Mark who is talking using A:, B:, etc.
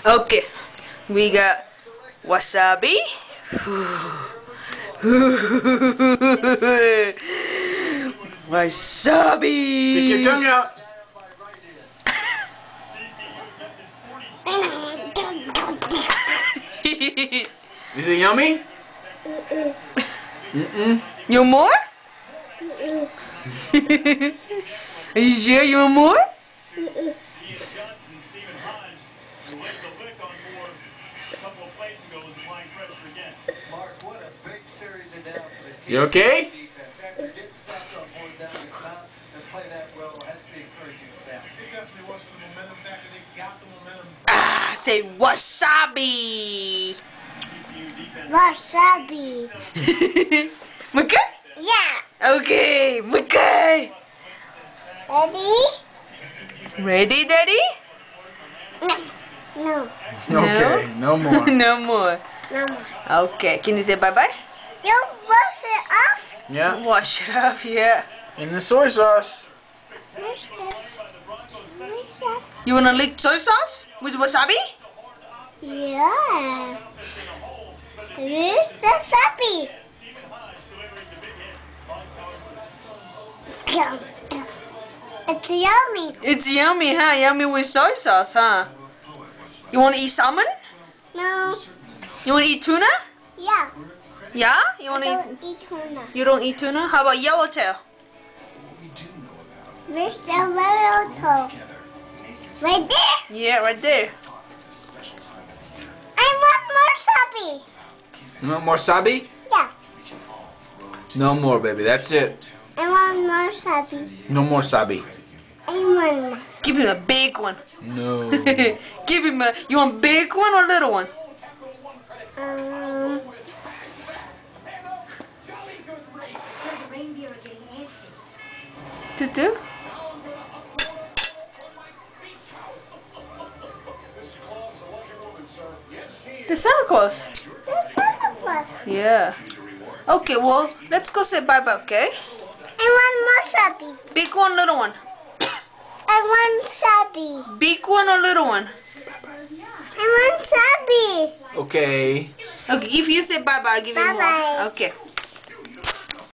A: Okay, we got wasabi. Wasabi.
B: Stick your tongue out. Is it yummy?
A: You want more? Are you sure you want more?
B: You okay?
A: Ah, say wasabi.
C: Wasabi.
A: Okay?
C: Yeah.
A: Okay, okay.
C: Ready?
A: Ready, Daddy?
C: No.
B: Okay, no more.
A: No more.
C: No more.
A: Okay, can you say bye-bye?
C: You wash it off?
B: Yeah,
A: Wash it up, yeah.
B: in the soy sauce.
C: Where's this? Where's that?
A: You wanna lick soy sauce with wasabi?
C: Yeah. Where's the wasabi? It's yummy.
A: It's yummy, huh? Yummy with soy sauce, huh? You wanna eat salmon?
C: No.
A: You wanna eat tuna?
C: Yeah.
A: Yeah? You
C: I
A: wanna
C: don't
A: eat?
C: eat tuna.
A: You don't eat tuna? How about yellowtail?
C: Where's the little toe? Right there.
A: Yeah, right there.
C: I want more wasabi.
B: You want more sabi?
C: Yeah.
B: No more, baby. That's it.
C: I want more wasabi.
B: No more sabi.
C: I want more.
A: Give him a big one.
B: No.
A: Give him a. You want big one or little one?
C: Um.
A: Tutu? The Santa Claus.
C: There's Santa Claus.
A: Yeah. Okay, well, let's go say bye-bye, okay?
C: I want more wasabi.
A: Big one, little one.
C: I want wasabi.
A: Big one or little one?
C: I want wasabi.
B: Okay.
A: Okay, if you say bye-bye, I'll give you
C: Bye-bye.
A: more. Okay.